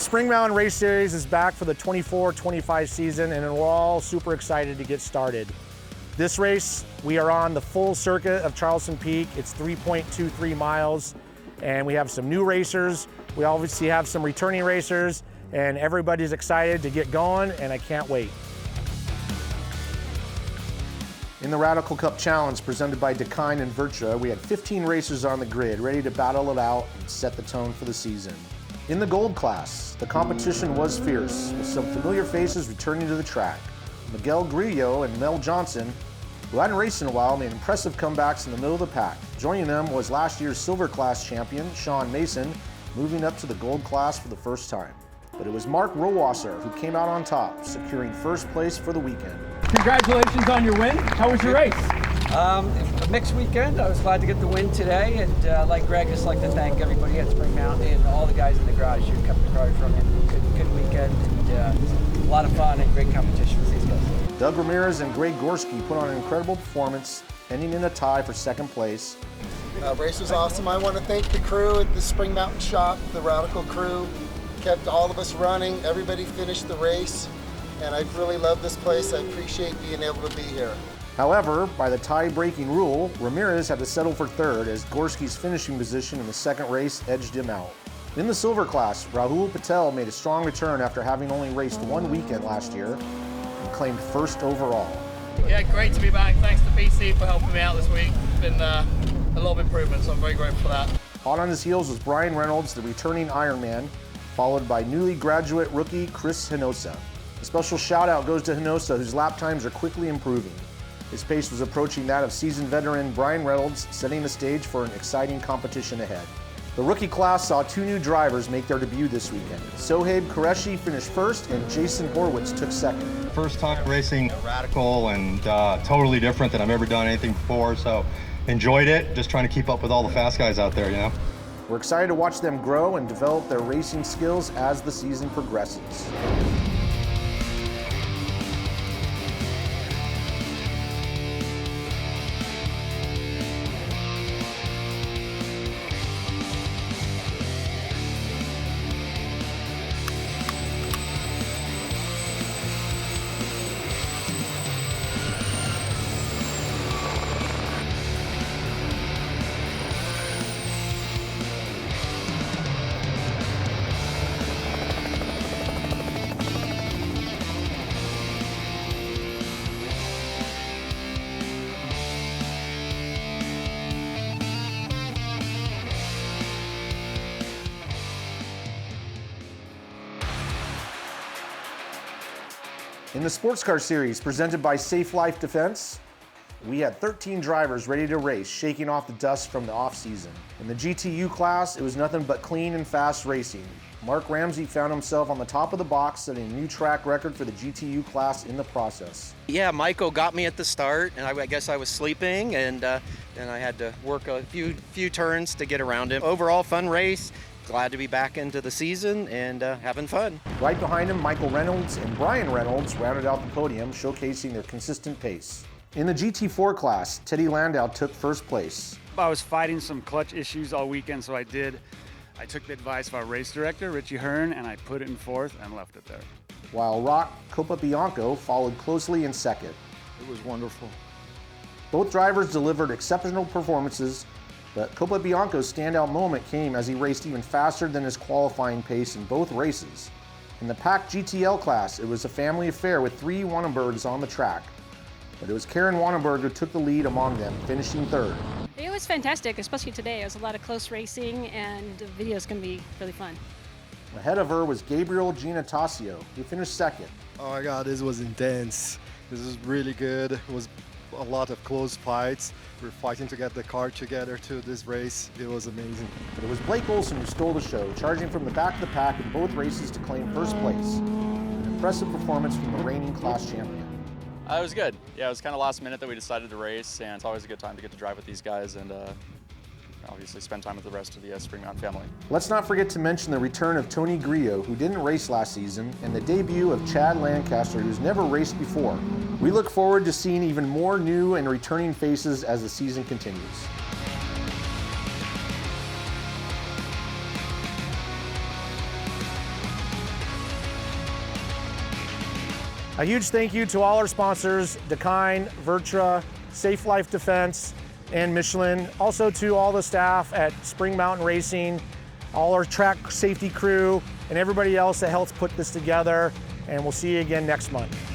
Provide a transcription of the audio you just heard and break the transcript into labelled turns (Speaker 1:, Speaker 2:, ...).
Speaker 1: Spring Mountain Race Series is back for the 24-25 season, and we're all super excited to get started. This race, we are on the full circuit of Charleston Peak. It's 3.23 miles, and we have some new racers. We obviously have some returning racers, and everybody's excited to get going, and I can't wait. In the Radical Cup Challenge presented by Dakine and Virtua, we had 15 racers on the grid ready to battle it out and set the tone for the season. In the gold class, the competition was fierce, with some familiar faces returning to the track. Miguel Grillo and Mel Johnson, who hadn't raced in a while, made impressive comebacks in the middle of the pack. Joining them was last year's silver class champion, Sean Mason, moving up to the gold class for the first time. But it was Mark Rohrwasser who came out on top, securing first place for the weekend.
Speaker 2: Congratulations on your win. How was your race?
Speaker 3: A mixed weekend. I was glad to get the win today, and like Greg, just like to thank everybody at Spring Mountain and all the guys in the garage who kept the car from him. Good weekend, and a lot of fun and great competition with these guys.
Speaker 1: Doug Ramirez and Greg Gorski put on an incredible performance, ending in a tie for second place.
Speaker 4: Race was awesome. I want to thank the crew at the Spring Mountain shop, the Radical crew. Kept all of us running. Everybody finished the race, and I really love this place. I appreciate being able to be here.
Speaker 1: However, by the tie-breaking rule, Ramirez had to settle for third as Gorski's finishing position in the second race edged him out. In the silver class, Rahul Patel made a strong return after having only raced one weekend last year and claimed first overall.
Speaker 5: Yeah, great to be back. Thanks to BC for helping me out this week. It's been a lot of improvements, so I'm very grateful for that.
Speaker 1: Hot on his heels was Brian Reynolds, the returning Ironman, followed by newly graduate rookie Chris Hinosa. A special shout out goes to Hinosa, whose lap times are quickly improving. His pace was approaching that of seasoned veteran Brian Reynolds, setting the stage for an exciting competition ahead. The rookie class saw two new drivers make their debut this weekend. Sohaib Qureshi finished first and Jason Horwitz took second.
Speaker 6: First time racing Radical and totally different than I've ever done anything before, so enjoyed it. Just trying to keep up with all the fast guys out there, you know.
Speaker 1: We're excited to watch them grow and develop their racing skills as the season progresses. In the SportCar Series presented by Safe Life Defense, we had 13 drivers ready to race, shaking off the dust from the off-season. In the GTU class, it was nothing but clean and fast racing. Mark Ramsey found himself on the top of the box, setting a new track record for the GTU class in the process.
Speaker 7: Yeah, Michael got me at the start, and I guess I was sleeping, and I had to work a few turns to get around him. Overall, fun race. Glad to be back into the season and having fun.
Speaker 1: Right behind him, Michael Reynolds and Brian Reynolds rounded out the podium, showcasing their consistent pace. In the GT4 class, Teddy Landau took first place.
Speaker 8: I was fighting some clutch issues all weekend, so I took the advice of our race director, Richie Hearn, and I put it in fourth and left it there.
Speaker 1: While Rock Copabianco followed closely in second.
Speaker 9: It was wonderful.
Speaker 1: Both drivers delivered exceptional performances, but Copabianco's standout moment came as he raced even faster than his qualifying pace in both races. In the PAC GTL class, it was a family affair with three Wannenbergs on the track. But it was Karen Wannenberg who took the lead among them, finishing third.
Speaker 10: It was fantastic, especially today. It was a lot of close racing, and the video is going to be really fun.
Speaker 1: Ahead of her was Gabriel Giannatasio, who finished second.
Speaker 9: Oh my God, this was intense. This was really good. It was a lot of close fights. We're fighting to get the car together to this race. It was amazing.
Speaker 1: But it was Blake Olson who stole the show, charging from the back of the pack in both races to claim first place. An impressive performance from the reigning class champion.
Speaker 11: It was good. Yeah, it was kind of last minute that we decided to race, and it's always a good time to get to drive with these guys and obviously spend time with the rest of the Spring Mountain family.
Speaker 1: Let's not forget to mention the return of Tony Grillo, who didn't race last season, and the debut of Chad Lancaster, who's never raced before. We look forward to seeing even more new and returning faces as the season continues. A huge thank you to all our sponsors, Dakine, Vertra, Safe Life Defense, and Michelin. Also to all the staff at Spring Mountain Racing, all our track safety crew, and everybody else that helps put this together. And we'll see you again next month.